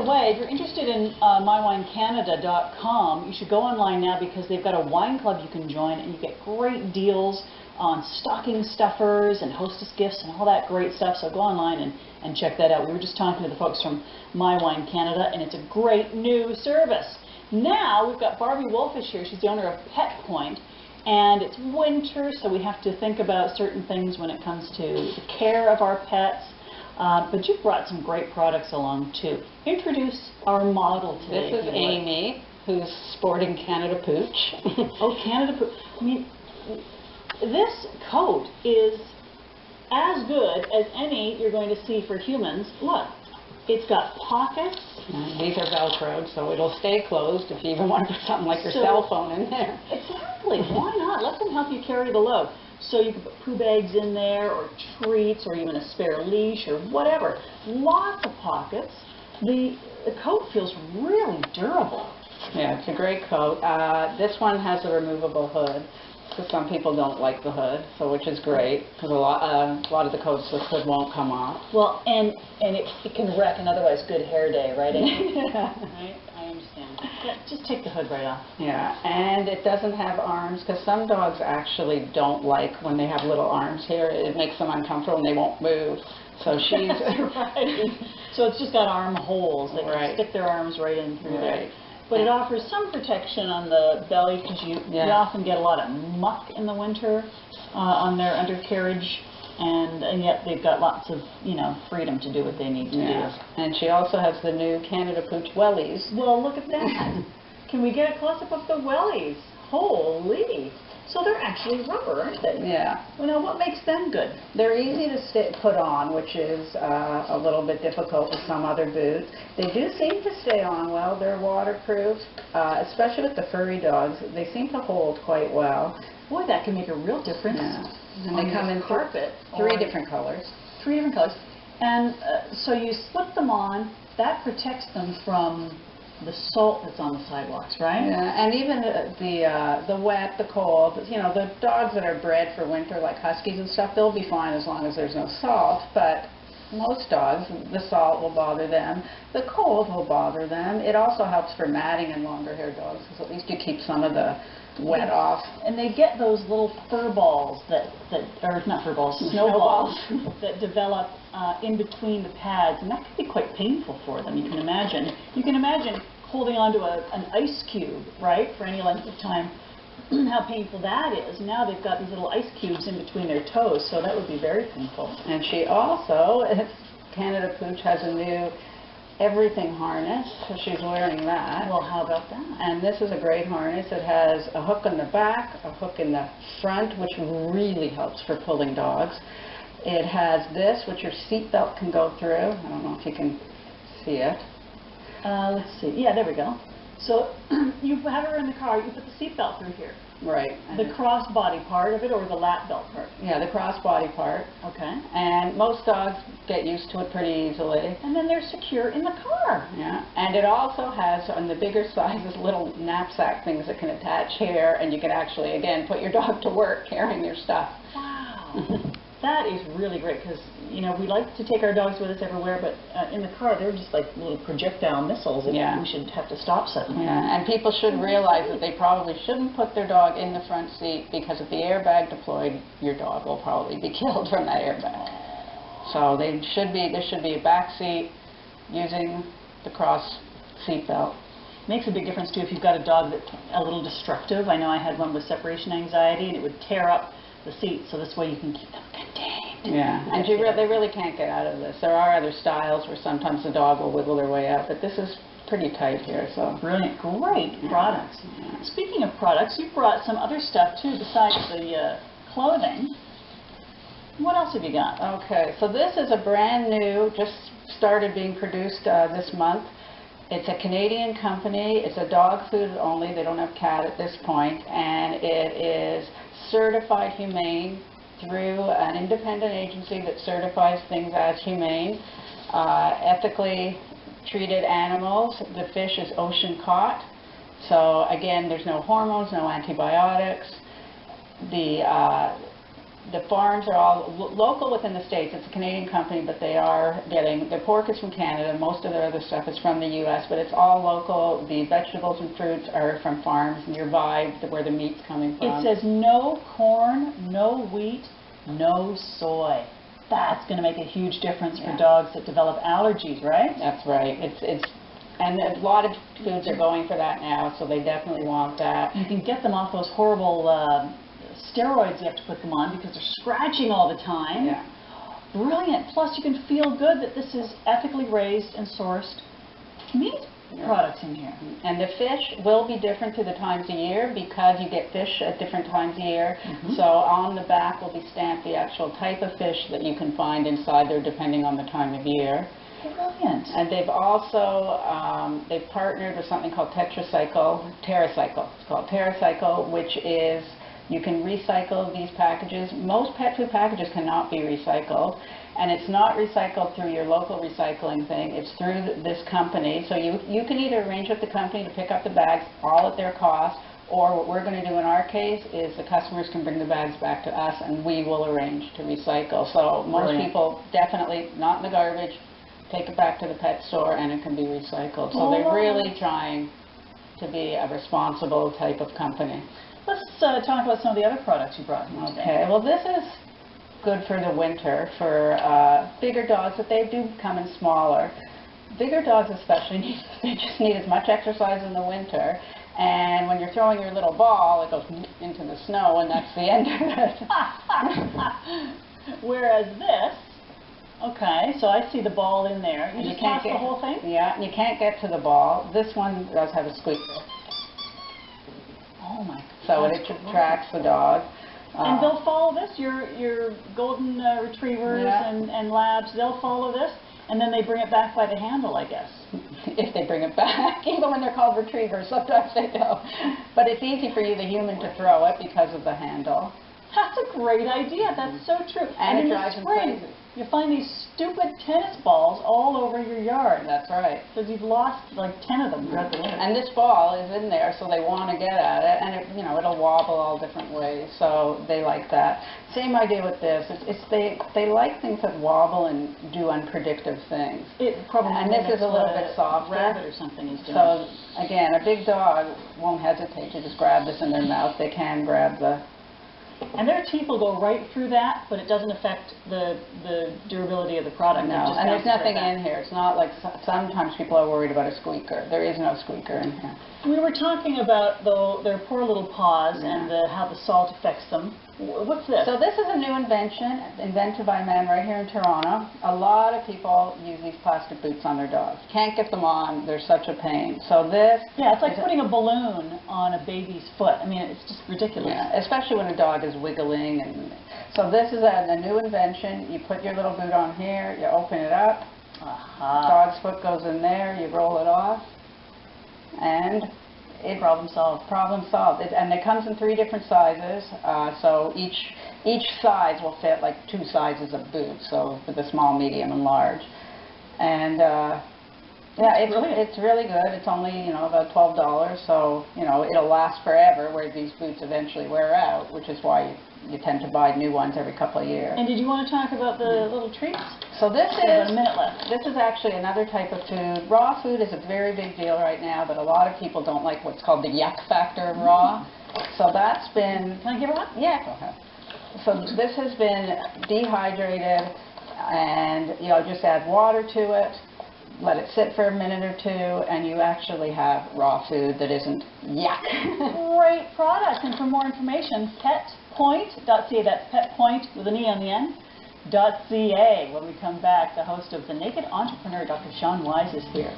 way, if you're interested in mywinecanada.com, you should go online now because they've got a wine club you can join and you get great deals on stocking stuffers and hostess gifts and all that great stuff. So go online and check that out. We were just talking to the folks from My Wine Canada, and it's a great new service. Now we've got Barbie Wolfish here. She's the owner of Pointe, and it's winter, so we have to think about certain things when it comes to the care of our pets. But you've brought some great products along too. Introduce our model today. This is Amy, who's sporting Canada Pooch. Oh, Canada Pooch. I mean, this coat is as good as any you're going to see for humans. Look, it's got pockets. And these are Velcroed, so it'll stay closed if you even want to put something like your cell phone in there. Exactly. Why not? Let them help you carry the load. So you can put poo bags in there, or treats, or even a spare leash, or whatever. Lots of pockets. The coat feels really durable. Yeah, it's a great coat. This one has a removable hood, because some people don't like the hood, so which is great, because a lot of the coats the hood won't come off. Well, and it can wreck an otherwise good hair day, right? Yeah. Right? I understand. Yeah, just take the hood right off. Yeah, and it doesn't have arms, because some dogs actually don't like when they have little arms here. It makes them uncomfortable and they won't move. So she's right. So it's just got arm holes. They can stick their arms right in through there. But it offers some protection on the belly, because you often get a lot of muck in the winter on their undercarriage, and yet they've got lots of, freedom to do what they need to do. And she also has the new Canada Pooch wellies. Well, look at that. Can we get a close-up of the wellies? Holy! So they're actually rubber, aren't they? Yeah. Well, now what makes them good? They're easy to put on, which is a little bit difficult with some other boots. They do seem to stay on well. They're waterproof, especially with the furry dogs. They seem to hold quite well. Boy, that can make a real difference. Yeah. And they come in carpet. three different colors. 3 different colors. And so you slip them on. That protects them from the salt that's on the sidewalks, right? Yeah, and even the wet, the cold, the dogs that are bred for winter, like huskies and stuff, they'll be fine as long as there's no salt, but most dogs, the salt will bother them, the cold will bother them. It also helps for matting and longer-haired dogs, because at least you keep some of the wet off. And they get those little fur balls or not fur balls, snowballs that develop in between the pads, and that can be quite painful for them. You can imagine holding onto an ice cube, right, for any length of time, how painful that is. Now they've got these little ice cubes in between their toes, so that would be very painful. And she also, Canada Pooch has a new everything harness, so she's wearing that. Well, how about that? And this is a great harness. It has a hook in the back, a hook in the front, which really helps for pulling dogs. It has this, which your seat belt can go through. I don't know if you can see it. Let's see. Yeah, there we go. So you have her in the car, you put the seat belt through here. Right. The crossbody part of it, or the lap belt part? Yeah, the crossbody part. Okay. And most dogs get used to it pretty easily. And then they're secure in the car. Yeah. And it also has, on the bigger sizes, little knapsack things that can attach here, and you can actually, again, put your dog to work carrying your stuff. Wow. That is really great, because, we like to take our dogs with us everywhere, but in the car, they're just like little projectile missiles, and we should have to stop suddenly. Yeah, and people should realize that they probably shouldn't put their dog in the front seat, because if the airbag deployed, your dog will probably be killed from that airbag. So there should be a back seat using the cross seat belt. Makes a big difference, too, if you've got a dog that's a little destructive. I know I had one with separation anxiety, and it would tear up the seat, so this way you can keep them contained. Yeah, and they really can't get out of this. There are other styles where sometimes the dog will wiggle their way out, but this is pretty tight here. So brilliant, great products. Yeah. Speaking of products, you brought some other stuff too besides the clothing. What else have you got? Okay, so this is a brand new, just started being produced this month. It's a Canadian company. It's a dog food only. They don't have cat at this point, and it is certified humane through an independent agency that certifies things as humane. Ethically treated animals. The fish is ocean caught. So again, there's no hormones, no antibiotics. The the farms are all local within the States. It's a Canadian company, but they are getting, the pork is from Canada, most of their other stuff is from the U.S., but it's all local. The vegetables and fruits are from farms nearby where the meat's coming from. It says no corn, no wheat, no soy. That's going to make a huge difference for dogs that develop allergies, right? That's right. And a lot of foods are going for that now, so they definitely want that. You can get them off those horrible steroids you have to put them on because they're scratching all the time. Yeah. Brilliant. Plus, you can feel good that this is ethically raised and sourced meat products in here. And the fish will be different to the times of year because you get fish at different times of year. So on the back will be stamped the actual type of fish that you can find inside there depending on the time of year. Brilliant. And they've also, they've partnered with something called TerraCycle. It's called TerraCycle, which is, you can recycle these packages. Most pet food packages cannot be recycled. And it's not recycled through your local recycling thing. It's through this company. So you can either arrange with the company to pick up the bags all at their cost, or what we're going to do in our case is the customers can bring the bags back to us and we will arrange to recycle. So most people definitely not in the garbage, take it back to the pet store and it can be recycled. So they're really trying to be a responsible type of company. Let's talk about some of the other products you brought in today. Okay, well this is good for the winter for bigger dogs, but they do come in smaller. Bigger dogs especially, they just need as much exercise in the winter. And when you're throwing your little ball, it goes into the snow and that's the end of it. Whereas this, okay, so I see the ball in there. You just toss the whole thing? Yeah, you can't get to the ball. This one does have a squeaker. Oh my God. So it attracts the dog. And they'll follow this, your golden retrievers and labs, they'll follow this, and then they bring it back by the handle, I guess. If they bring it back, even when they're called retrievers, sometimes they don't. But it's easy for you, the human, to throw it because of the handle. That's a great idea. That's so true. And in it the drives them spring, crazy. you find these stupid tennis balls all over your yard. That's right. Because you've lost like 10 of them throughout the winter. And this ball is in there, so they want to get at it, and it, you know, it'll wobble all different ways, so they like that. Same idea with this. They like things that wobble and do unpredictable things. It probably and this is a little bit softer. Rabbit or something is doing. So again, a big dog won't hesitate to just grab this in their mouth. They can grab the. And their teeth will go right through that, but it doesn't affect the durability of the product. No, and there's nothing in here. It's not like sometimes people are worried about a squeaker. There is no squeaker in here. We were talking about their poor little paws and how the salt affects them. What's this? So this is a new invention, invented by a man right here in Toronto. A lot of people use these plastic boots on their dogs. Can't get them on. They're such a pain. So this... Yeah, it's like putting a balloon on a baby's foot. I mean, it's just ridiculous. Yeah, especially when a dog is wiggling. And so this is a new invention. You put your little boot on here, you open it up. Dog's foot goes in there, you roll it off. And problem solved. Problem solved. And it comes in 3 different sizes. So each size will fit like 2 sizes of boots. So for the small, medium, and large. And yeah, it's really good. It's only about $12. So it'll last forever. Where these boots eventually wear out, which is why you tend to buy new ones every couple of years. And did you want to talk about the little treats? So this is about a minute left. This is actually another type of food. Raw food is a very big deal right now, but a lot of people don't like what's called the yuck factor of raw. So that's been... Can I give it up? Yeah, go ahead. So this has been dehydrated, and just add water to it, let it sit for a minute or 2, and you actually have raw food that isn't yuck. Great product. And for more information, petpointe.ca. That's petpointe with an E on the end. .ca. When we come back, the host of The Naked Entrepreneur, Dr. Sean Wise, is here.